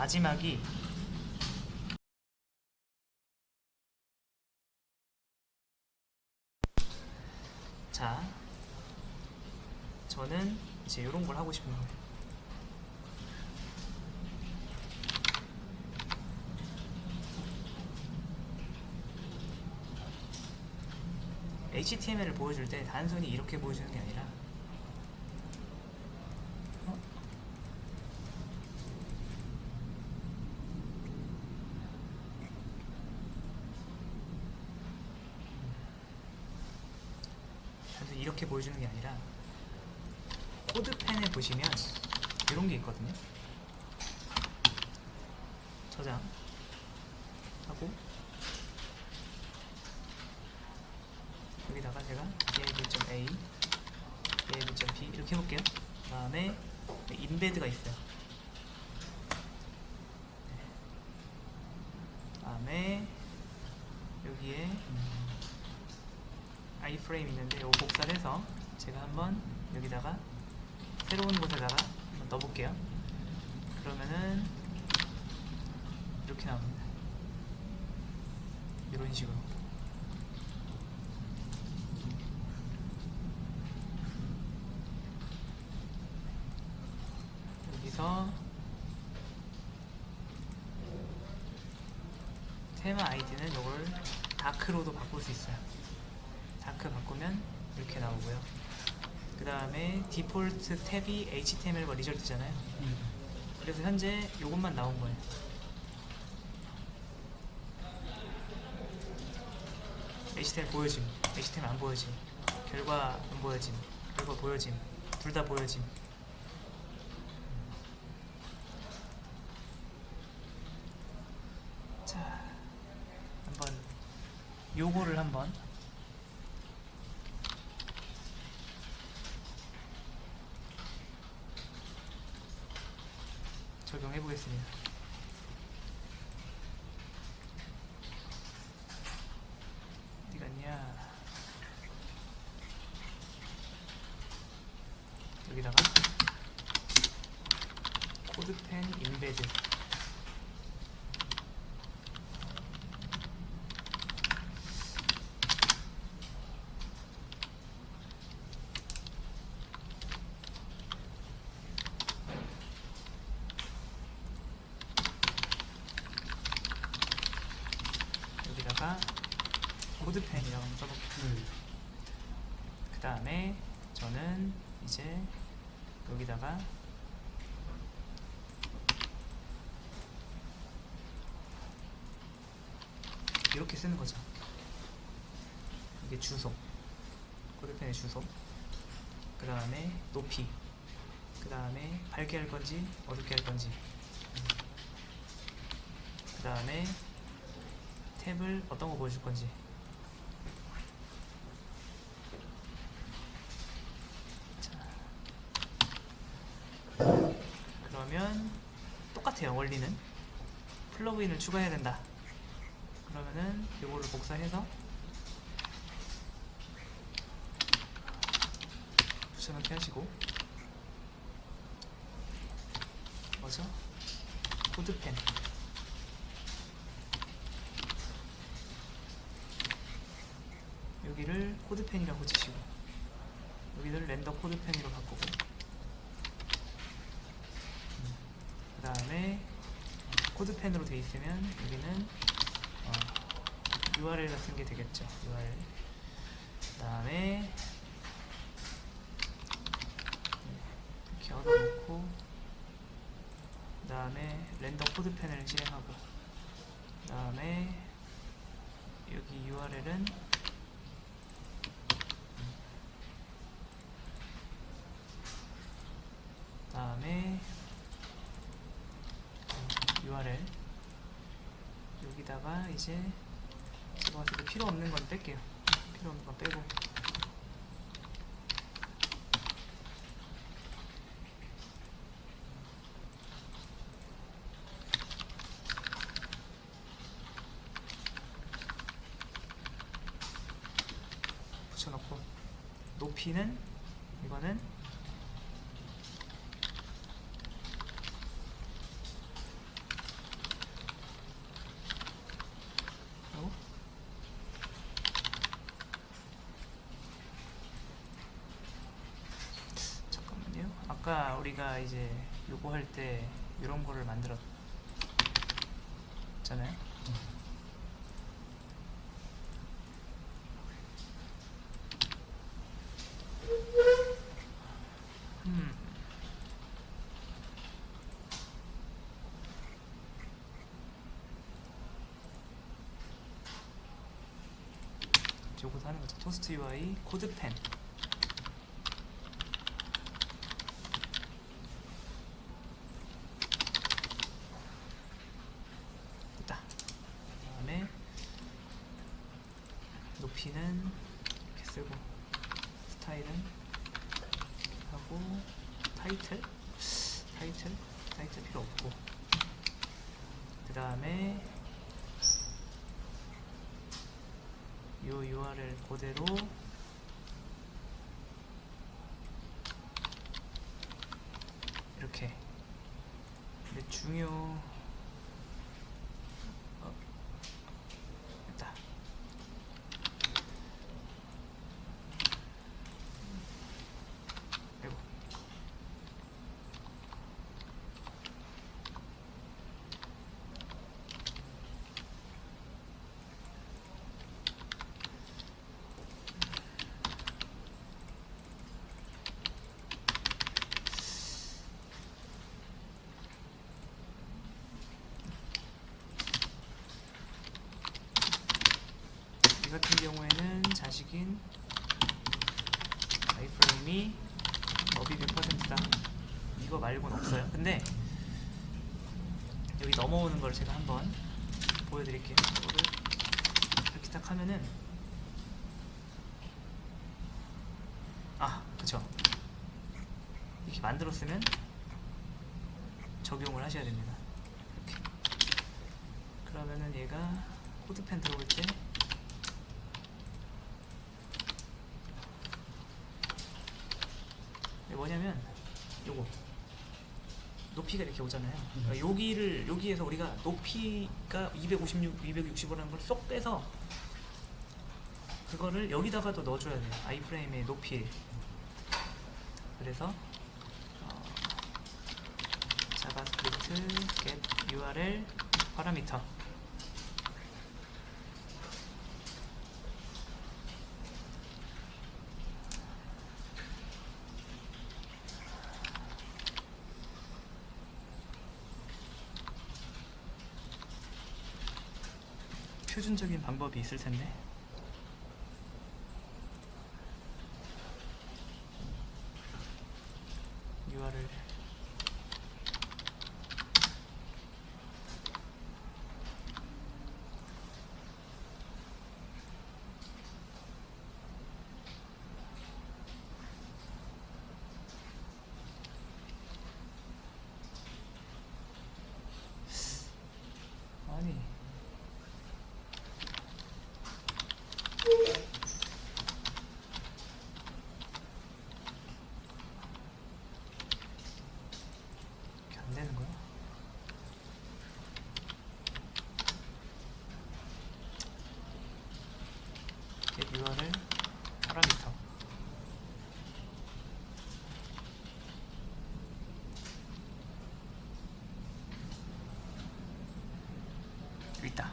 마지막이 자, 저는 이제 이런 걸 하고 싶은 거예요. HTML을 보여줄 때 단순히 이렇게 보여주는 게 아니라 단순히 이렇게 보여주는 게 아니라 코드펜에 보시면 이런 게 있거든요. 저장하고 여기다가 제가 enable.a, enable.b 이렇게 해볼게요. 그 다음에 인베드가 있어요. 그 다음에 여기에 iframe 있는데 이거 복사를 해서 제가 한번 여기다가 새로운 곳에다가 한번 넣어볼게요. 그러면은 이렇게 나옵니다. 이런 식으로. 여기서 테마 아이디는 이걸 다크로도 바꿀 수 있어요. 다크 바꾸면 이렇게 나오고요. 그 다음에 디폴트 탭이 HTML과 리절트잖아요. 그래서 현재 이것만 나온 거예요. HTML 보여짐, HTML 안 보여짐, 결과 안 보여짐, 결과 보여짐, 둘 다 보여짐. 자, 한번 요거를 한번 적용해 보겠습니다. 어디 갔냐? 여기다가 코드펜 인베드 코드펜이라고 한번 써볼게요. 그 다음에 저는 이제 여기다가 이렇게 쓰는 거죠. 이게 주소, 코드펜의 주소, 그 다음에 높이, 그 다음에 밝게 할 건지 어둡게 할 건지, 그 다음에 탭을 어떤 거 보여줄 건지. 자, 그러면 똑같아요. 원리는 플러그인을 추가해야 된다. 그러면은 이거를 복사해서 붙여넣기 하시고, 뭐죠? 코드펜, 여기를 코드펜이라고 치시고 여기를 렌더 코드펜으로 바꾸고, 그 다음에 코드펜으로 돼 있으면 여기는 URL 같은 게 되겠죠. URL. 그 다음에 이렇게 얻어놓고, 그 다음에 렌더 코드펜을 실행하고, 그 다음에 여기 URL은 다음에 URL 여기다가 이제 제가 봤을 때 필요 없는 건 뺄게요. 필요 없는 건 빼고, 붙여놓고, 높이는 이거는 아까 우리가 이제 요거 할 때 이런 거를 만들었잖아요. 요거 하는 거죠. 토스트 UI 코드펜. 됐다. 그다음에 높이는 이렇게 쓰고 스타일은 이렇게 하고 타이틀 필요 없고 그 다음에 요 URL 그대로 이렇게. 근데 됐다. 아이고. 이 같은 경우에는 자식인 아이프레임이 너비 100%다. 이거 말고는 없어요. 근데 여기 넘어오는 걸 제가 한번 보여드릴게요. 이거를 이렇게 딱 하면은 그쵸. 이렇게 만들었으면 적용을 하셔야 됩니다. 이렇게. 그러면은 얘가 코드펜 들어올 때 뭐냐면 요거 높이가 이렇게 오잖아요. 그러니까 여기에서 우리가 높이가 256, 265라는 걸 쏙 빼서 그거를 여기다가도 넣어줘야 돼요. 아이프레임의 높이. 그래서 자바스크립트 get URL 파라미터 표준적인 방법이 있을 텐데. URL 아니 이렇게 안 되는 거야? get URL 파라미터 여기 있다.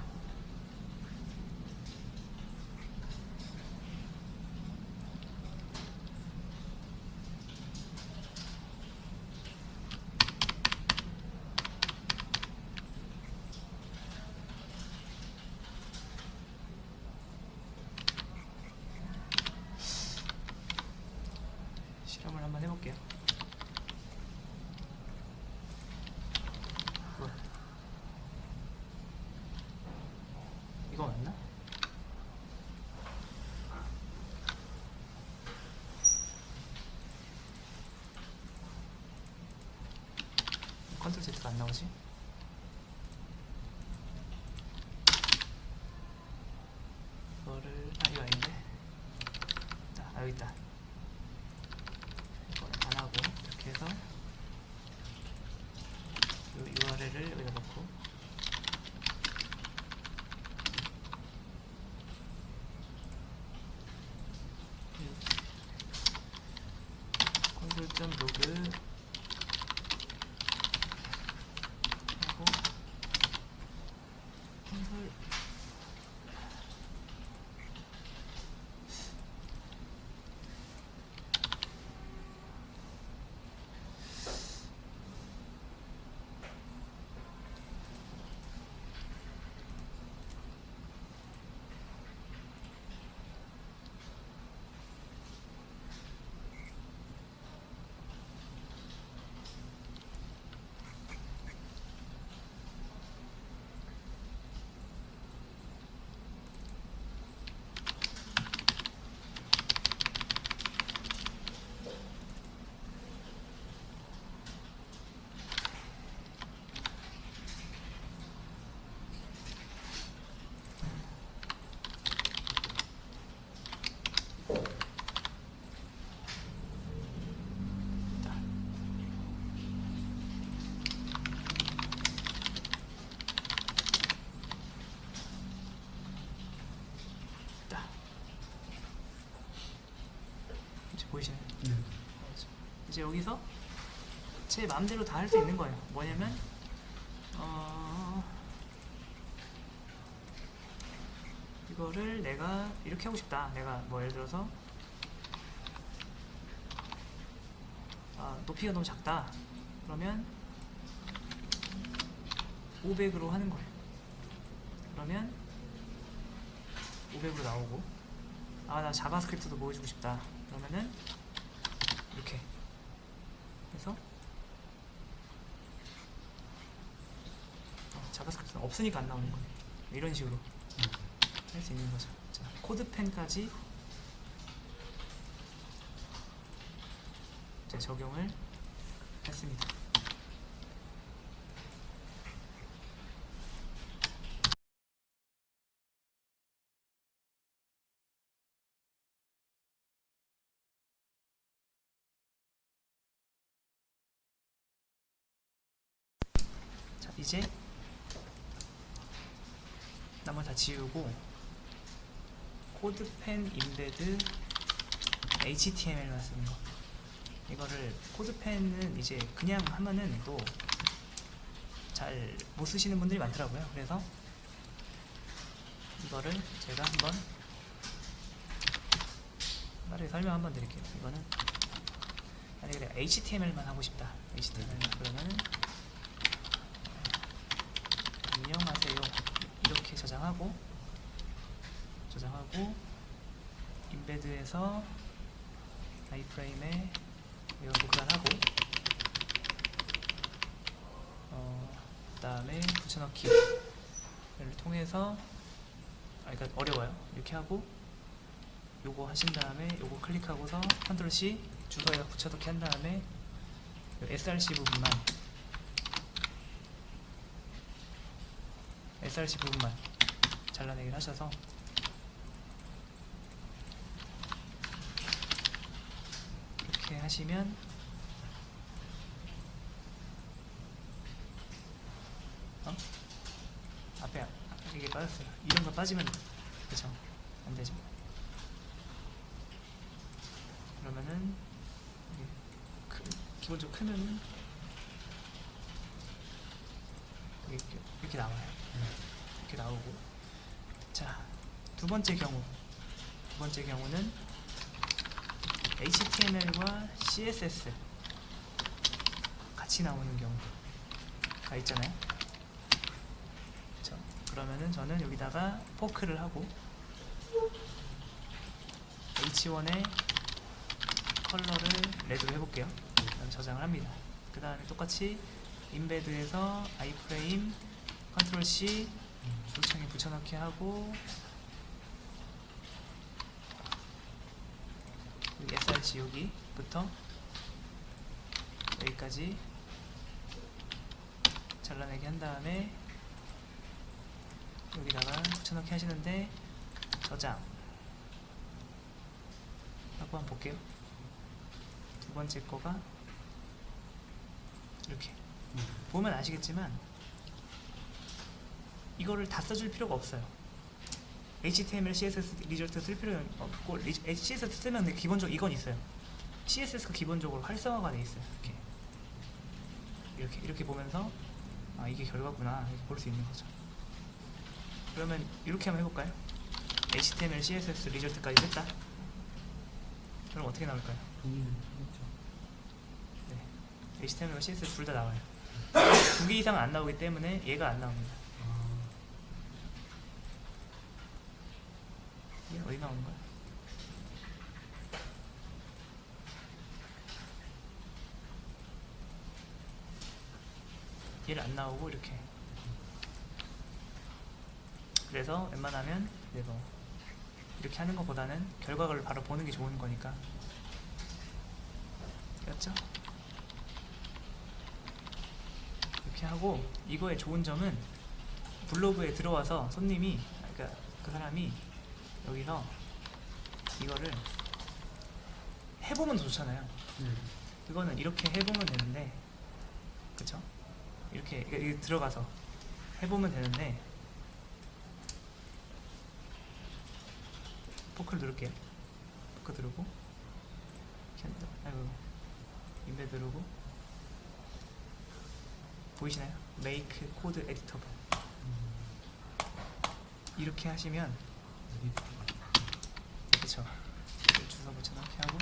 실험을 한번 해볼게요. 뭐야? 이거 맞나? 컨트롤 Z가 안 나오지? 이거를 이거 아닌데? 여기 있다. 이걸 안 하고 이렇게 해서 이 URL을 여기다 넣고 콘솔.로그 콘솔 보이시나요? 네. 이제 여기서 제 마음대로 다 할 수 있는 거예요. 뭐냐면 이거를 내가 이렇게 하고 싶다. 내가 뭐 예를 들어서 높이가 너무 작다. 그러면 500으로 하는 거예요. 그러면 500으로 나오고, 나 자바스크립트도 보여주고 싶다. 그러면은 이렇게 해서 자바스크립트는 없으니까 안 나오는 거예요. 이런 식으로 할 수 있는 거죠. 자, 코드펜까지 이제 적용을 했습니다. 자, 이제 나머지 다 지우고 코드펜 임베드 HTML만 쓰는 거. 이거를 코드펜은 이제 그냥 하면은 또 잘 못 쓰시는 분들이 많더라고요. 그래서 이거를 제가 한번 빠르게 설명 한번 드릴게요. 이거는 만약에 내가 HTML만 하고 싶다. HTML 그러면은 안녕하세요 이렇게 저장하고 임베드에서 아이프레임에 이걸 복사하고 그 다음에 붙여넣기를 통해서 그러니까 어려워요. 이렇게 하고 요거 하신 다음에 요거 클릭하고서 컨트롤 C 주소에다 붙여넣기 한 다음에 SRC 부분만 잘라내기를 하셔서 이렇게 하시면 앞에 이게 빠졌어요. 이런 거 빠지면 그쵸? 안 되죠. 그러면은 기본적으로 크면은 이렇게 나와요. 이렇게 나오고, 자, 두 번째 경우는 HTML과 CSS 같이 나오는 경우가 있잖아요. 그쵸? 그러면은 저는 여기다가 포크를 하고 H1의 컬러를 레드로 해볼게요. 저장을 합니다. 그 다음에 똑같이 임베드에서 아이프레임 컨트롤 C 조창에 붙여넣기 하고 여기 SRC 여기부터 여기까지 잘라내기 한 다음에 여기다가 붙여넣기 하시는데 저장 하고 한번 볼게요. 두 번째 거가 이렇게 보면 아시겠지만 이거를 다 써줄 필요가 없어요. HTML, CSS 리저트 쓸 필요는 없고 CSS 쓰면 기본적으로 이건 있어요. CSS가 기본적으로 활성화가 돼 있어요. 이렇게 보면서 이게 결과구나 이렇게 볼 수 있는 거죠. 그러면 이렇게 한번 해볼까요? HTML, CSS 리절트까지 됐다. 그럼 어떻게 나올까요? 동일하겠죠. 네, HTML과 CSS 둘 다 나와요. 두 개 이상 안 나오기 때문에 얘가 안 나옵니다. 얘 어디 나오는 거야? 얘를 안 나오고 이렇게. 그래서 웬만하면 이거 이렇게 하는 것보다는 결과를 바로 보는 게 좋은 거니까. 였죠? 이렇게 하고, 이거의 좋은 점은 블로그에 들어와서 손님이, 그러니까 그 사람이 여기서 이거를 해보면 더 좋잖아요. 이거는 이렇게 해보면 되는데, 그쵸? 이렇게 들어가서 해보면 되는데, 포크를 누를게요. 포크 누르고, 아이고, 인베 누르고, 보이시나요? Make Code Editable. 이렇게 하시면, 그쵸? 주소 붙여넣기 하고,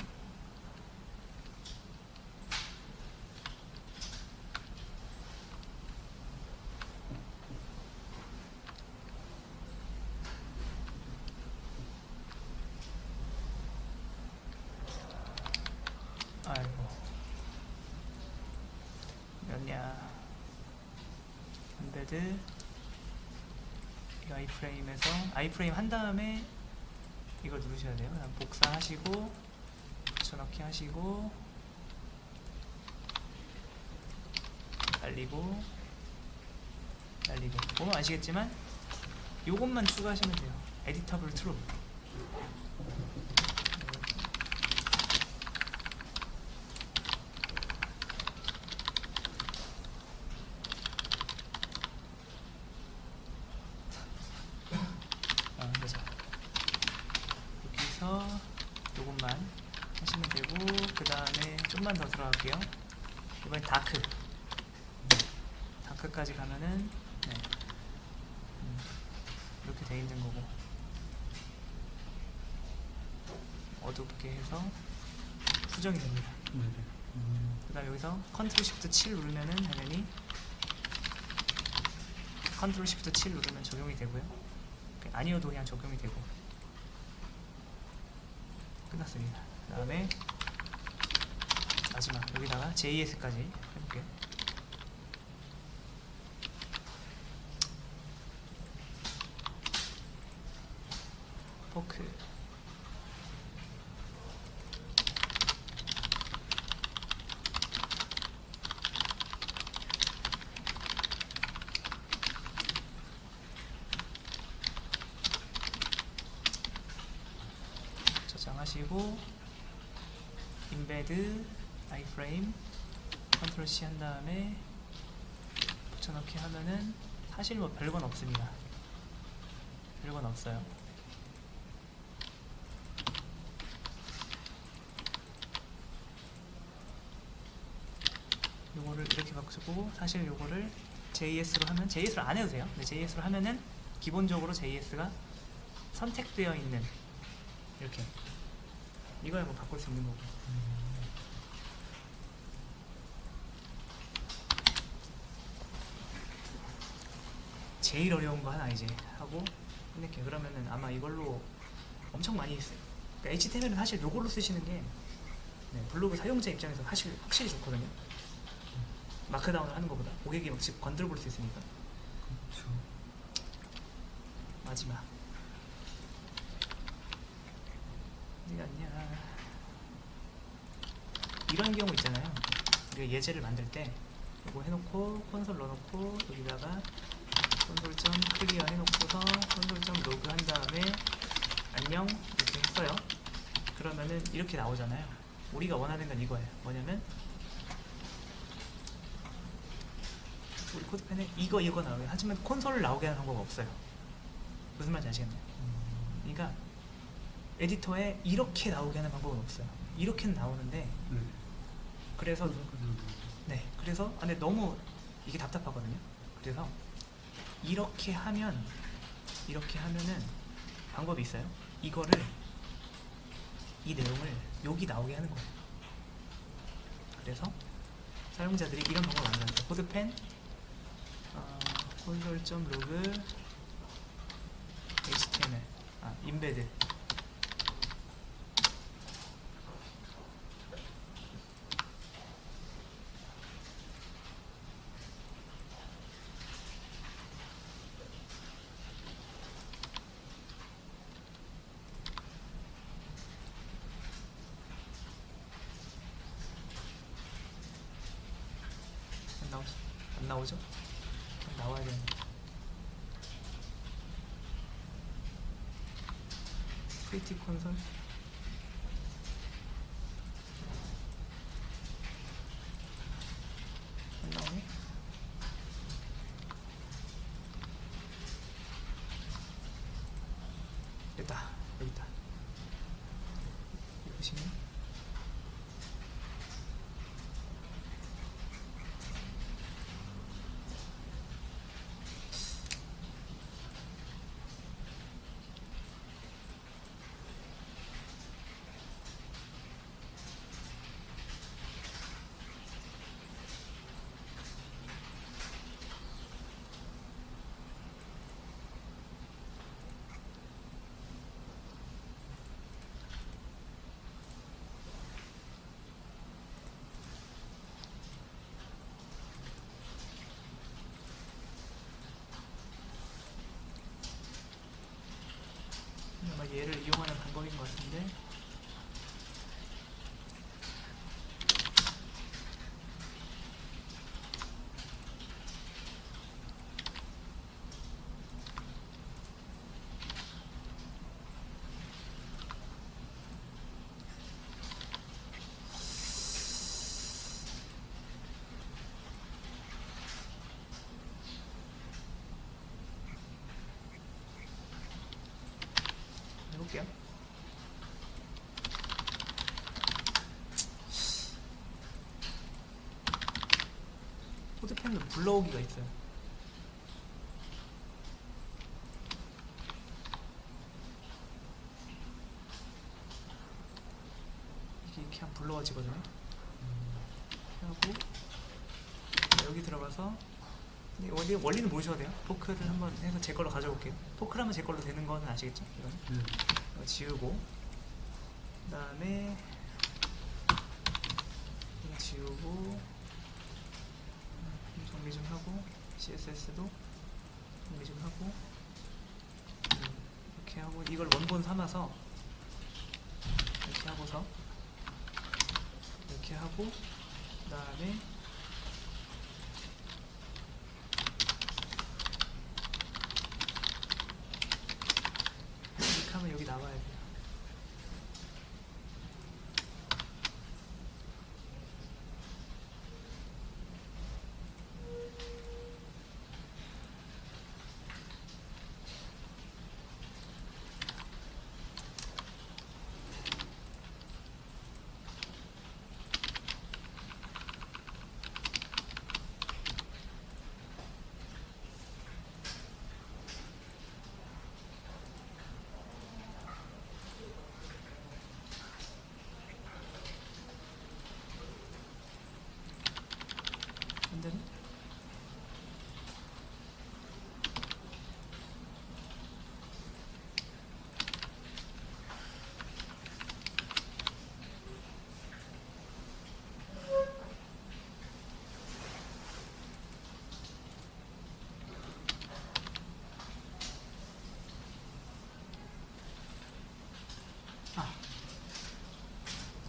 아이고, 몇냐? 엠베드 이 아이프레임에서 아이프레임 한 다음에 이걸 누르셔야 돼요. 그다음 복사하시고 붙여넣기 하시고 날리고 보면 아시겠지만 요것만 추가하시면 돼요. 에디터블 트루. 그래서 여기서 요것만 하시면 되고, 그 다음에 좀만 더 들어갈게요. 이번엔 다크까지 가면은 네. 이렇게 돼 있는 거고, 어둡게 해서 수정이 됩니다. 그 다음 여기서 컨트롤 시프트 7 누르면은 당연히 컨트롤 시프트 7 누르면 적용이 되고요. 아니어도 그냥 적용이 되고. 끝났습니다. 그 다음에 마지막 여기다가 JS까지 해볼게요. 포크 저장하시고, 인베드 아이프레임 컨트롤 C 한 다음에 붙여넣기 하면은 사실 뭐 별건 없습니다. 별건 없어요. 요거를 이렇게 바꾸고, 사실 요거를 JS로 하면, JS로 안 해도 돼요. 근데 JS로 하면은 기본적으로 JS가 선택되어 있는 이렇게 이걸 뭐 바꿀 수 있는 거고. 제일 어려운 거 하나 이제 하고 끝낼게요. 그러면은 아마 이걸로 엄청 많이 했어요. 그러니까 HTML은 사실 요걸로 쓰시는 게 블로그 사용자 입장에서 사실 확실히 좋거든요. 마크다운을 하는 것보다 고객이 막 직접 건드려 볼 수 있으니까. 그렇죠. 마지막 어디 갔냐? 이런 경우 있잖아요. 우리가 예제를 만들 때 이거 해놓고 콘솔 넣어놓고 여기다가 콘솔.클리어 해놓고서 콘솔.로그 한 다음에 안녕 이렇게 했어요. 그러면은 이렇게 나오잖아요. 우리가 원하는 건 이거예요. 뭐냐면 우리 코드펜에 이거 나오게, 하지만 콘솔을 나오게 하는 방법은 없어요. 무슨 말인지 아시겠나요? 그러니까 에디터에 이렇게 나오게 하는 방법은 없어요. 이렇게는 나오는데 그래서 그래서 근데 너무 이게 답답하거든요. 그래서 이렇게 하면 이렇게 하면은 방법이 있어요. 이 내용을 여기 나오게 하는 거예요. 그래서 사용자들이 이런 방법을 만들었어요. 코드펜 console.log html 인베드 안 나오죠? 나와야 되는데. 프리티 콘솔 안 나오네? 됐다. 여기 있다. 보시면 아마 얘를 이용하는 방법인 것 같은데 해볼게요. 코드펜은 불러오기가 있어요. 이게 이렇게 하면 불러와지거든요. 이렇게 하고 여기 들어가서 원리는 모르셔도 돼요. 포크를 한번 해서 제 걸로 가져올게요. 포크를 하면 제 걸로 되는 거는 아시겠죠? 이거는 이거 지우고 그 다음에 이거 지우고 정리 좀 하고 CSS도 정리 좀 하고 이렇게 하고 이걸 원본 삼아서 이렇게 하고서 이렇게 하고 그 다음에 이렇게 하면 여기 나와야 돼요. 근데는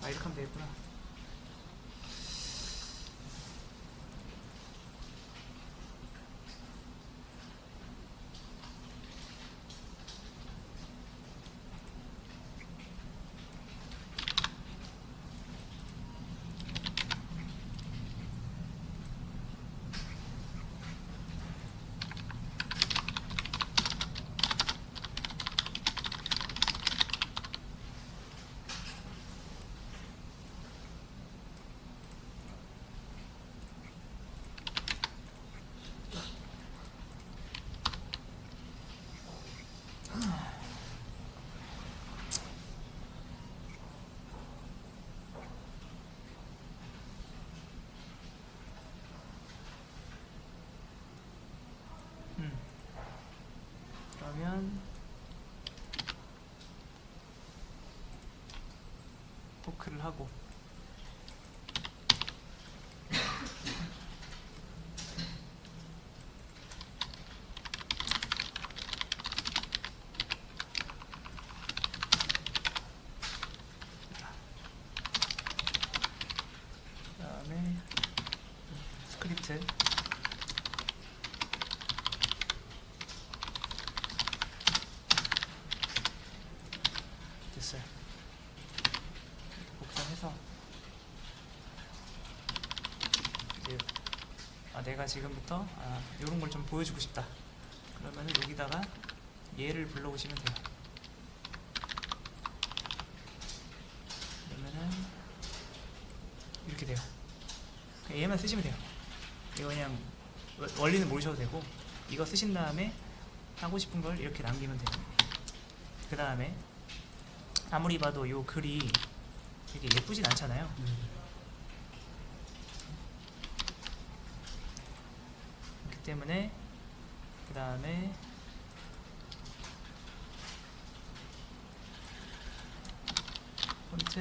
이렇게 하면 되겠구나. 그러면 포크를 하고 그다음에 스크립트 됐어요. 복사해서 이제 내가 지금부터 이런 걸 좀 보여주고 싶다. 그러면은 여기다가 얘를 불러오시면 돼요. 그러면은 이렇게 돼요. 그냥 얘만 쓰시면 돼요. 이거 그냥 원리는 모르셔도 되고 이거 쓰신 다음에 하고 싶은 걸 이렇게 남기면 돼요. 그 다음에 아무리 봐도 이 글이 되게 예쁘진 않잖아요. 그렇기 때문에 그 다음에 폰트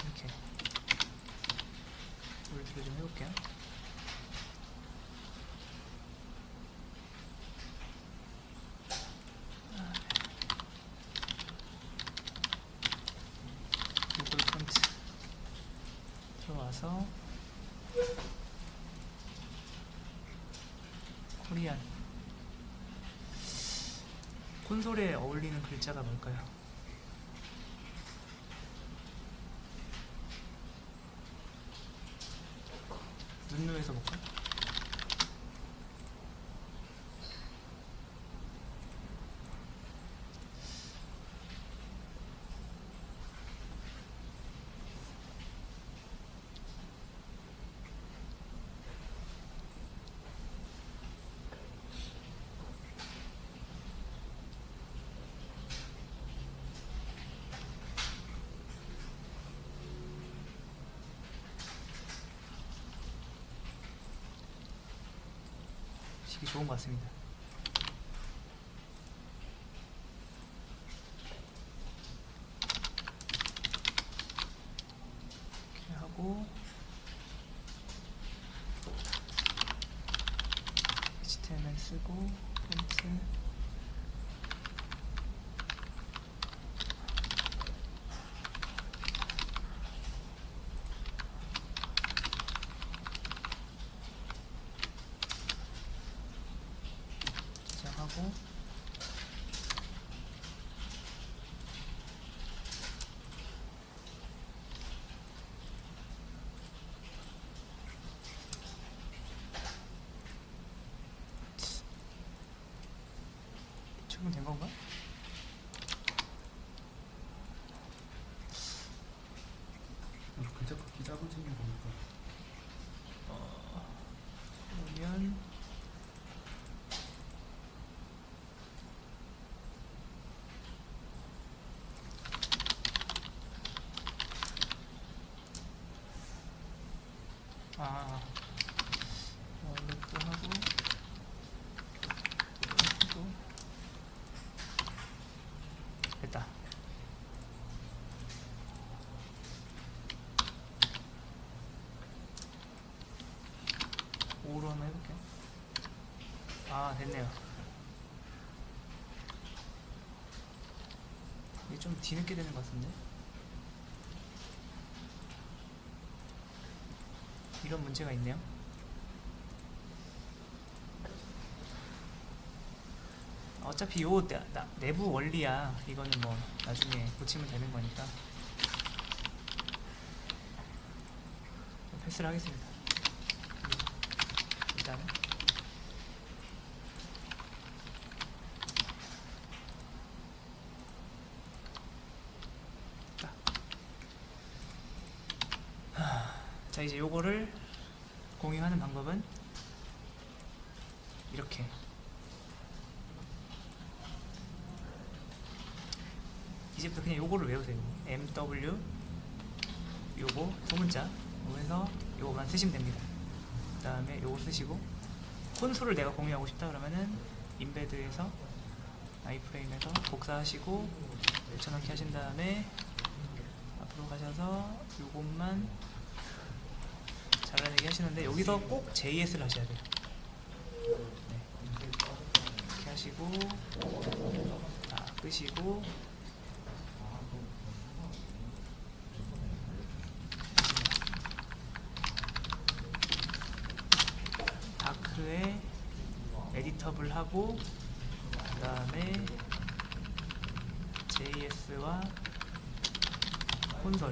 이렇게 볼트를 좀 해볼게요. 구글 폰트 들어와서 코리안 콘솔에 어울리는 글자가 뭘까요? 눈누에서 볼까? 식이 좋은 것 같습니다. 이렇게 하고 HTML 쓰고 폰트 하고 지금 된 건가? 글자 걷기 작아지는 거 보니까 그러면 이것도 하고 이것도 됐다. O로 한번 해볼게요. 됐네요. 이게 좀 뒤늦게 되는 것 같은데? 이런 문제가 있네요. 어차피 요 내부 원리야. 이거는 뭐 나중에 고치면 되는 거니까 패스를 하겠습니다. 일단은 자, 이제 요거를 공유하는 방법은 이렇게 이제부터 그냥 요거를 외우세요. MW 요거 소문자 요거 해서 요거만 쓰시면 됩니다. 그 다음에 요거 쓰시고 콘솔을 내가 공유하고 싶다 그러면은 인베드에서 아이프레임에서 복사하시고 붙여넣기 하신 다음에 앞으로 가셔서 요것만 잘라내기 하시는데 여기서 꼭 JS를 하셔야 돼요. 네. 이렇게 하시고 다 끄시고 다크에 에디터블 하고 그 다음에 JS와 콘솔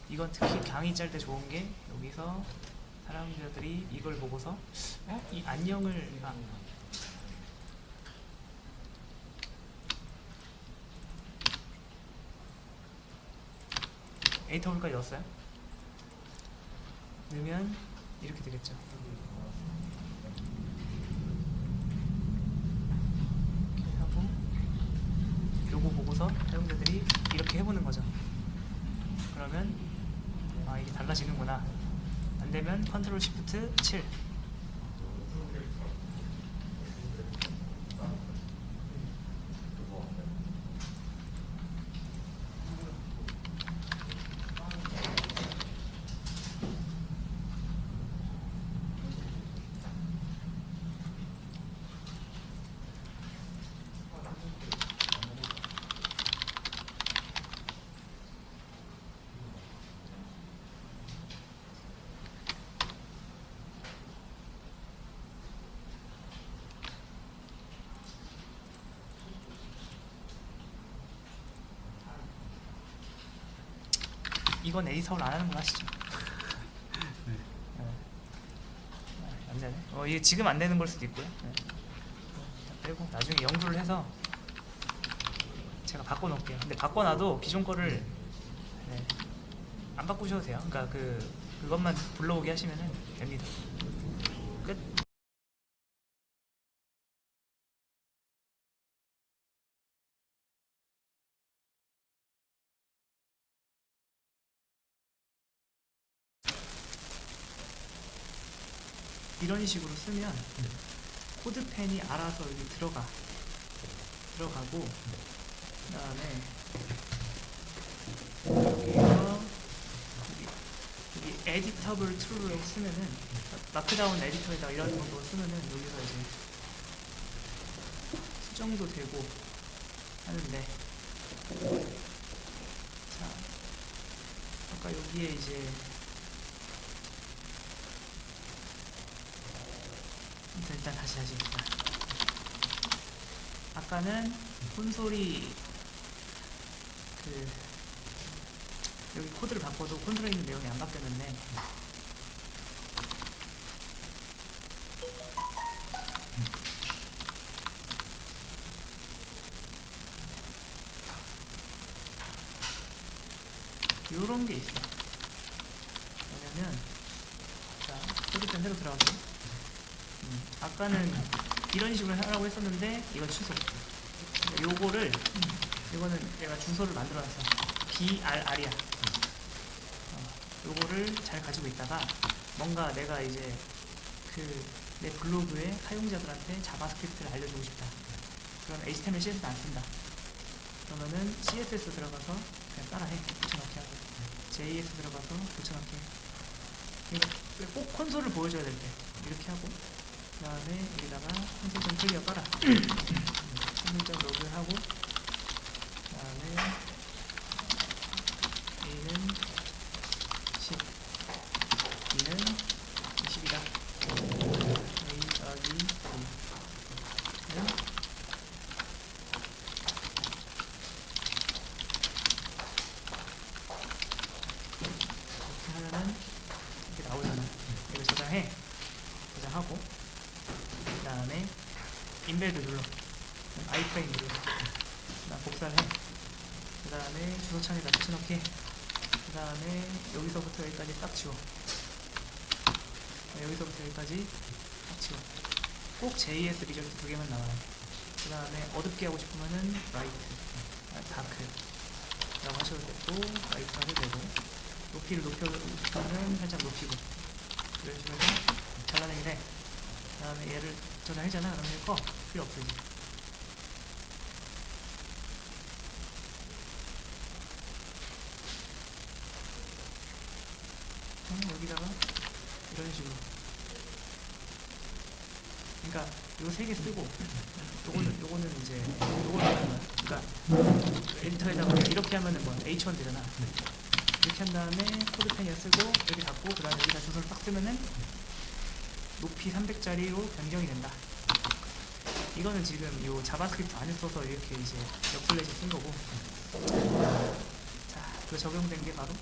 이건 특히 강의 짤 때 좋은 게 여기서 사람들이 이걸 보고서 이 안녕을 에디터블까지 넣었어요? 넣으면 이렇게 되겠죠. 이렇게 하고 요거 보고서 사용자들이 이렇게 해보는 거죠. 그러면 아 이게 달라지는구나. 안 되면 컨트롤 시프트 7. 이건 에디터를 안 하는 거 아시죠? 네. 안 되네. 이게 지금 안 되는 걸 수도 있고요. 네. 빼고 나중에 영주를 해서 제가 바꿔놓을게요. 근데 바꿔놔도 기존 거를 네, 안 바꾸셔도 돼요. 그러니까 그것만 불러오게 하시면은 됩니다. 끝. 이런 식으로 쓰면 코드펜이 알아서 여기 들어가고 그 다음에 여기서 여기 에디터블 툴을 쓰면은 마크다운 에디터에다가 이런 정도 쓰면은 여기서 이제 수정도 되고 하는데 자 아까 여기에 이제 일단 다시 하시겠다. 아까는 콘솔이 여기 코드를 바꿔도 콘솔에 있는 내용이 안 바뀌었는데 요런 게 있어. 뭐냐면 자 코드펜 새로 들어가고 아까는 이런 식으로 하라고 했었는데 이건 취소. 요거를 이거는 내가 주소를 만들어놨어. BRR이야. 요거를 잘 가지고 있다가 뭔가 내가 이제 내 블로그에 사용자들한테 자바스크립트를 알려주고 싶다. 그럼 HTML, CSS 안 쓴다. 그러면은 CSS 들어가서 그냥 따라해. 붙여넣기 하고 JS 들어가서 붙여넣기 해. 그러니까 꼭 콘솔을 보여줘야 될 때 이렇게 하고 그 다음에 여기다가 콘솔 클리어 깔아. 3일점 로그하고 그 다음에 A는 10 B는 20이다. A 더하기 B는 이렇게 하면은 이렇게 나오잖아. 이거 저장해. 저장하고 그 다음에 인베드 눌러. 아이프레임 눌러. 그다음 복사를 해. 그 다음에 주소창에다 붙여넣기. 그 다음에 여기서부터 여기까지 딱 지워. 여기서부터 여기까지 딱 지워. 꼭 JS 리절트 두 개만 나와요. 그 다음에 어둡게 하고 싶으면은 라이트. 다크라고 하셔도 되고 라이트 하셔도 되고 높이를 높여주면 살짝 높이고 이런 식으로 해서 잘라내면 돼. 그 다음에 얘를 저장했잖아. 그러면 이거 필요 없어 이제. 여기다가 이런 식으로, 그러니까 요 세 개 쓰고 요거는 이제 요걸 하는 거야. 그러니까 에디터에다가 이렇게 하면은 뭐 H1 되잖아. 이렇게 한 다음에 코드펜이어 쓰고 여기 닫고 그 다음에 여기다 주소를 딱 쓰면은 높이 300짜리로 변경이 된다. 이거는 지금 요 자바스크립트 안에 써서 이렇게 이제 역슬래시 쓴 거고. 자, 그 적용된 게 바로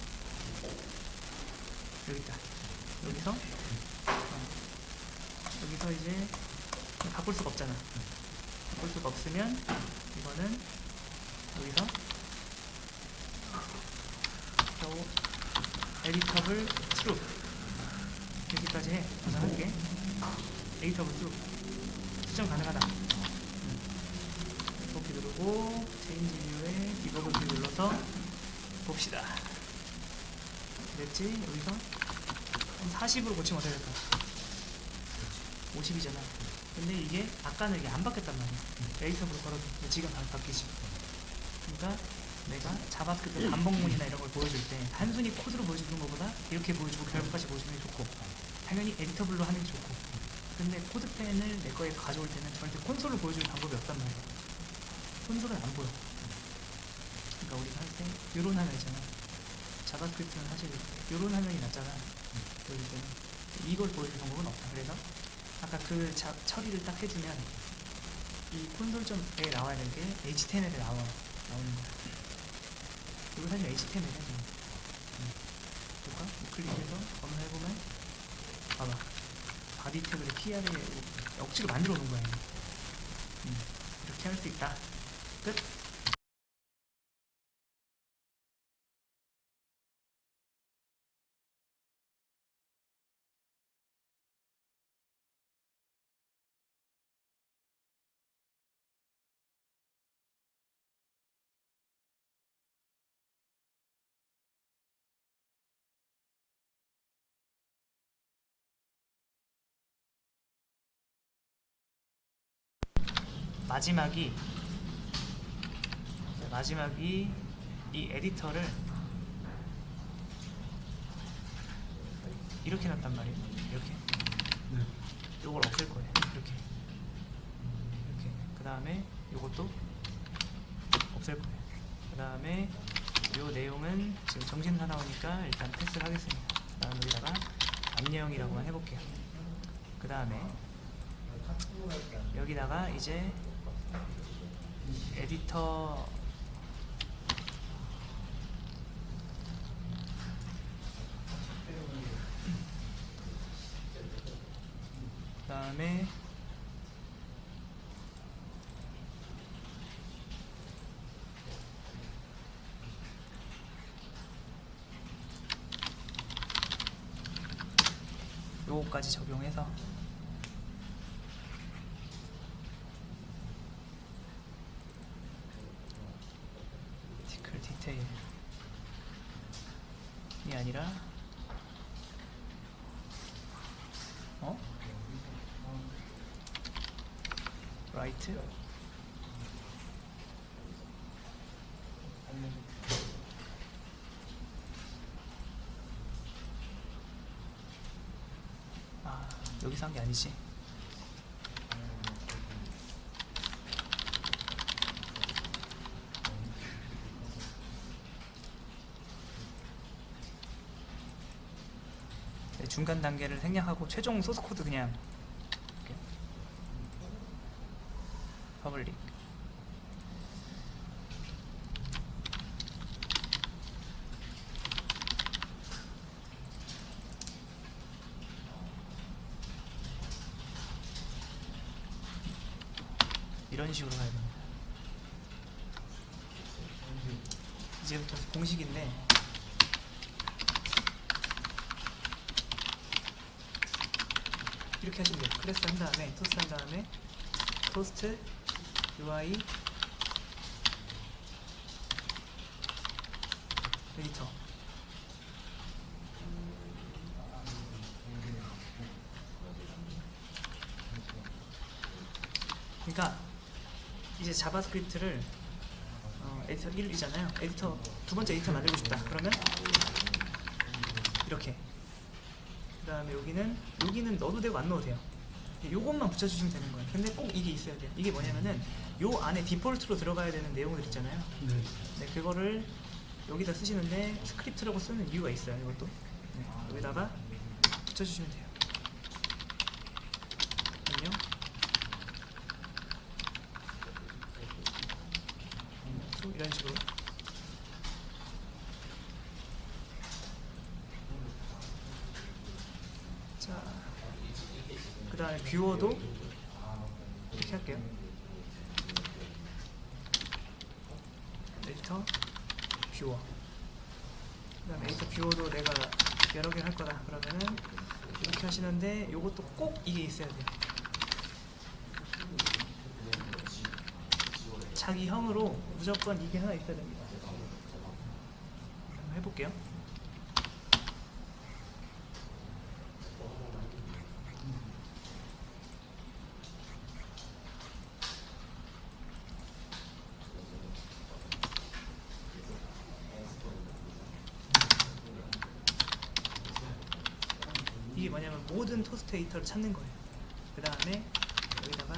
여기 있다. 여기서 여기서 이제 바꿀 수가 없잖아. 바꿀 수가 없으면 이거는 여기서 에디터블 트루 여기까지 해. 저장할게. 에디터블 트루 수정 가능하다. 이렇게 누르고 체인지 뷰에 디버그 뷰 눌러서 봅시다. 됐지? 여기서 한 40으로 고치면 어떻게 될까? 50이잖아. 근데 이게 아까는 이게 안 바뀌었단 말이야. 에디터블 걸어도 지금 바뀌지. 그러니까 내가 자바스크립트 반복문이나 이런 걸 보여줄 때 단순히 코드로 보여주는 것보다 이렇게 보여주고 결과까지 보여주는 게 좋고, 당연히 에디터블로 하는 게 좋고. 근데 코드펜을 내 거에 가져올 때는 절대 콘솔을 보여줄 방법이 없단 말이야. 콘솔은 안 보여. 그러니까 우리가 할 때 요런 화면 있잖아. 자바스크립트는 사실 요런 화면이 낫잖아. 그렇기 때문에 이걸 보여줄 방법은 없다. 그래서 아까 그 처리를 딱 해주면 이 콘솔점에 나와야 될 게 HTML에 나오는 거야. 이거 사실 HTML이야 지금. 볼까? 클릭해서 검색해보면 봐봐. 바디 태그를 P 아래에 억지로 만들어 놓은 거야. 이렇게 할 수 있다. 끝. 마지막이 이 에디터를 이렇게 놨단 말이에요. 이렇게. 요걸 없앨 거예요. 이렇게. 그 다음에 요것도 없앨 거예요. 그 다음에 요 내용은 지금 정신 사나우니까 일단 패스를 하겠습니다. 그 다음 여기다가 안녕이라고만 해볼게요. 그 다음에 여기다가 이제 에디터 그 다음에 요거까지 적용해서 디테일이 아니라 라이트 여기서 한 게 아니지. 중간 단계를 생략하고 최종 소스 코드 그냥 이렇게. 퍼블릭 이런 식으로 가야 됩니다. 이제부터 공식인데 이렇게 하시면 돼요. 클래스 한 다음에 토스트 한 다음에 토스트 UI 에디터. 그러니까 이제 자바스크립트를 에디터 1이잖아요. 에디터 두 번째 에디터 만들고 싶다. 그러면 이렇게. 그 다음에 여기는 넣어도 되고 안 넣어도 돼요. 요것만 붙여주시면 되는 거예요. 근데 꼭 이게 있어야 돼요. 이게 뭐냐면은 요 안에 디폴트로 들어가야 되는 내용들 있잖아요. 네, 그거를 여기다 쓰시는데 스크립트라고 쓰는 이유가 있어요. 이것도 여기다가 붙여주시면 돼요. 안녕. 이런 식으로. 자, 그 다음에 뷰어도 이렇게 할게요. 에디터 뷰어. 그 다음에 에디터 뷰어도 내가 여러 개 할 거다. 그러면은 이렇게 하시는데 요것도 꼭 이게 있어야 돼요. 자기 형으로 무조건 이게 하나 있어야 됩니다. 한번 해볼게요. 이게 뭐냐면 모든 토스트 데이터를 찾는 거예요. 그 다음에 여기다가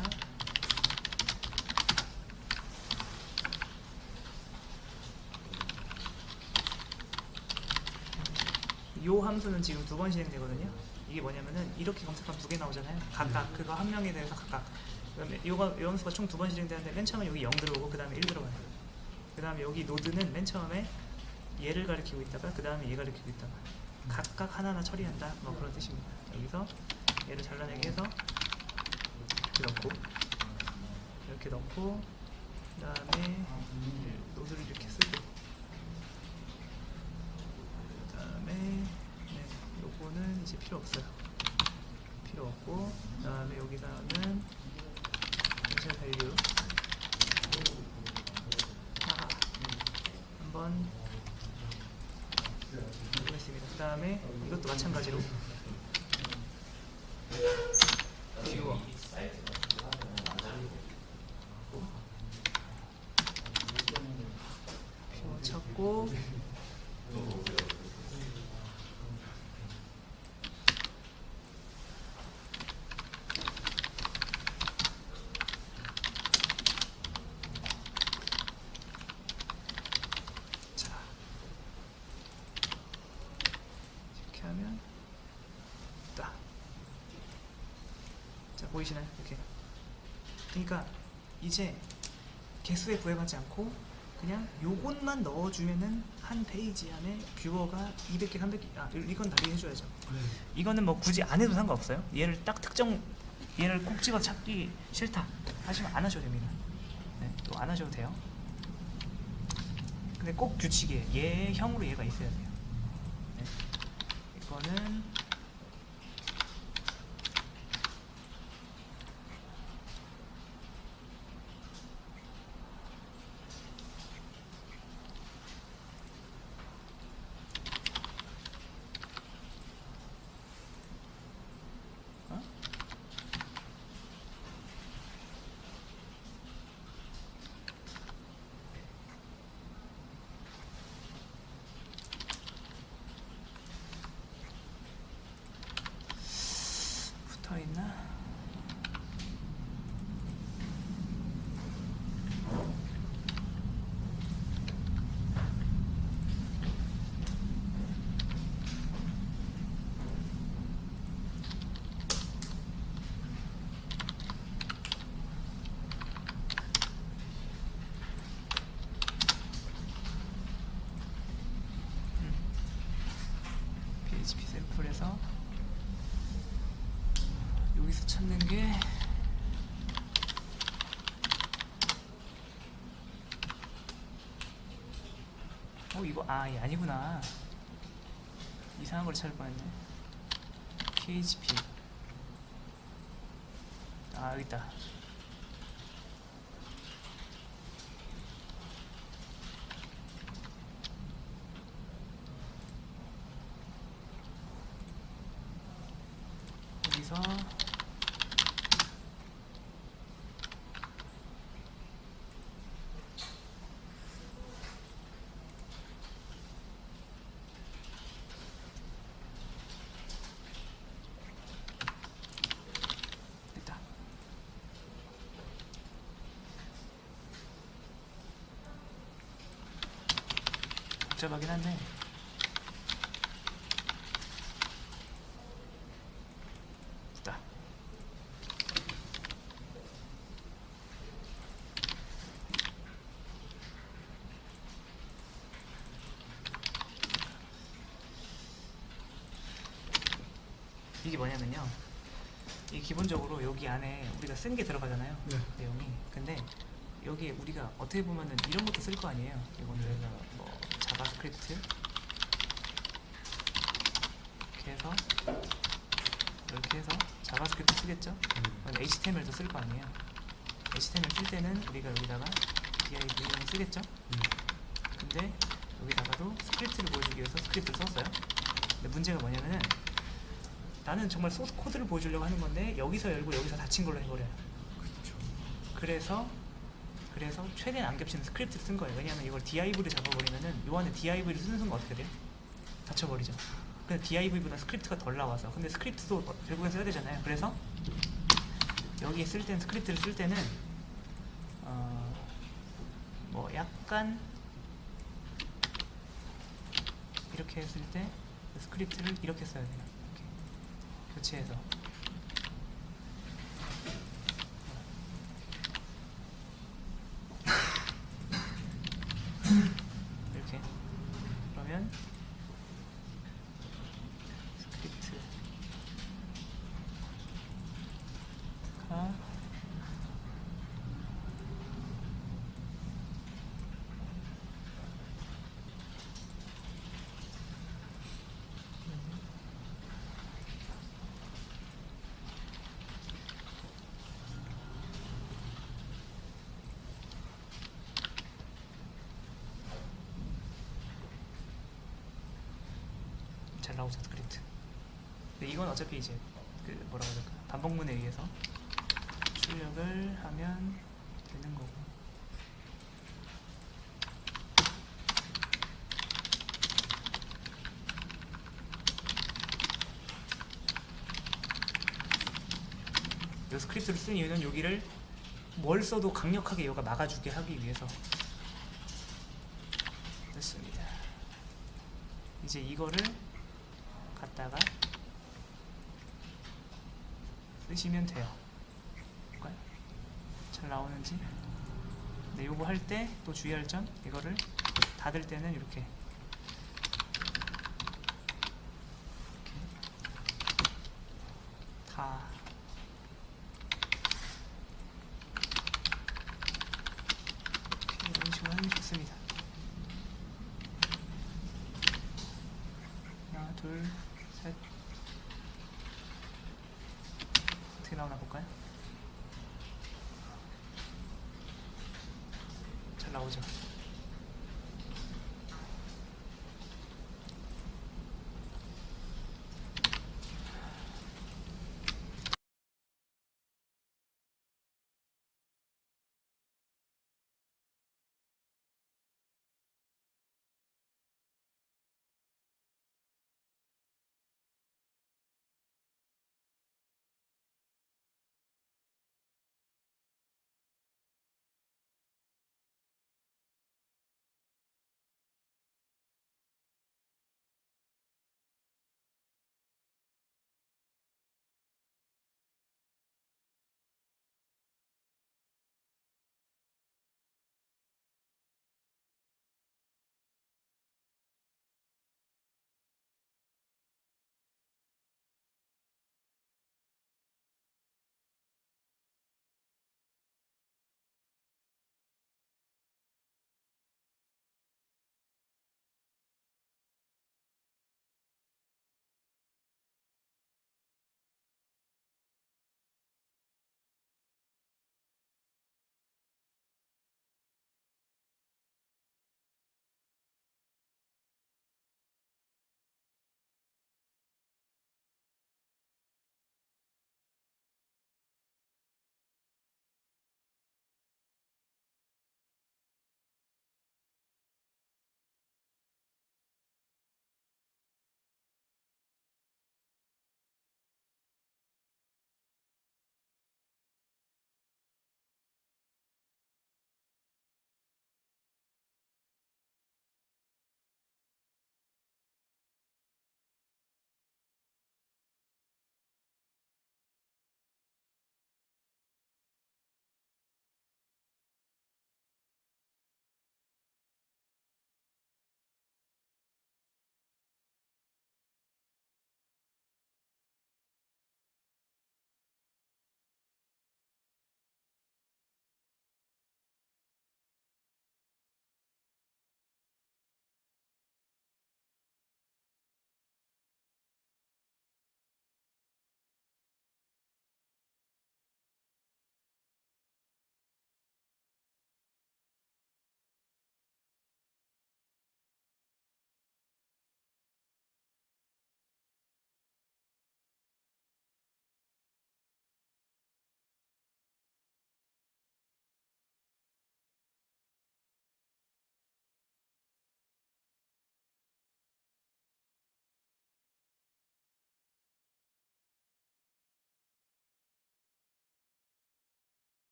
요 함수는 지금 2번 실행되거든요. 이게 뭐냐면은 이렇게 검색하면 2개 나오잖아요. 각각 그거 한 명에 대해서 각각. 그다음에 요 함수가 총 2번 실행되는데 맨 처음에 여기 0 들어오고 그 다음에 1 들어가요. 그 다음에 여기 노드는 맨 처음에 얘를 가리키고 있다가 그 다음에 얘 가리키고 있다가 각각 하나하나 처리한다. 뭐 그런 뜻입니다. 여기서 얘를 잘라내게 해서 이렇게 넣고 그 다음에 노드를 이렇게 쓰고 그 다음에 요거는 이제 필요 없어요. 필요 없고 그 다음에 여기다는 인셜 밸류 한번 보겠습니다. 그 다음에 이것도 마찬가지로 뷰어 찾고 자 이렇게 하면 딱. 자 보이시나요? 이렇게. 그러니까 이제 개수에 구애받지 않고 그냥 요것만 넣어주면은 한 페이지 안에 뷰어가 200개, 300개, 이건 다 해줘야죠. 이거는 뭐 굳이 안 해도 상관없어요. 얘를 딱 얘를 꼭 집어 찾기 싫다 하시면 안 하셔도 됩니다. 네, 또 안 하셔도 돼요. 근데 꼭 규칙이에요. 얘 형으로 얘가 있어야 돼요. 네. 이거는 붙어있나? PHP 샘플에서 여기서 찾는 게 이거 이게 아니구나. 이상한 걸 찾을 뻔했네. PHP 여기 있다. 여기서 됐다. 복잡하긴 한데 됐다. 이게 뭐냐면요, 이 기본적으로 여기 안에 우리가 쓴 게 들어가잖아요. 네. 내용이. 근데 여기 우리가 어떻게 보면은 이런 것도 쓸 거 아니에요. 이건 저희가 뭐 자바스크립트 이렇게 해서 자바스크립트 쓰겠죠. 그럼 HTML도 쓸 거 아니에요. HTML 쓸 때는 우리가 여기다가 DIV를 쓰겠죠. 근데 여기다가도 스크립트를 보여주기 위해서 스크립트를 썼어요. 근데 문제가 뭐냐면은 나는 정말 소스 코드를 보여주려고 하는 건데 여기서 열고 여기서 닫힌 걸로 해버려요. 그렇죠. 그래서 최대한 안 겹치는 스크립트를 쓴 거예요. 왜냐하면 이걸 div를 잡아버리면은 요 안에 div를 쓰는 순간 어떻게 돼요? 닫혀버리죠. 근데 div보다 스크립트가 덜 나와서, 근데 스크립트도 결국엔 써야 되잖아요. 그래서 여기에 쓸 때는, 스크립트를 쓸 때는 뭐 약간 이렇게 했을 때 스크립트를 이렇게 써야 돼요. 이렇게 교체해서 이렇게. 그러면 스크립트가 잘 나오죠, 스크립트. 근데 이건 어차피 이제 그 뭐라고 해야 될까, 반복문에 의해서 출력을 하면 되는 거고. 이 스크립트를 쓴 이유는 여기를 뭘 써도 강력하게 얘가 막아주게 하기 위해서. 됐습니다. 이제 이거를 갖다가 쓰시면 돼요. 볼까요? 잘 나오는지. 근데 요거 할 때 또 주의할 점, 이거를 닫을 때는 이렇게 다 이런 식으로 하는 게 좋습니다. 하나, 둘, 셋. 어떻게 나오나 볼까요? 잘 나오죠?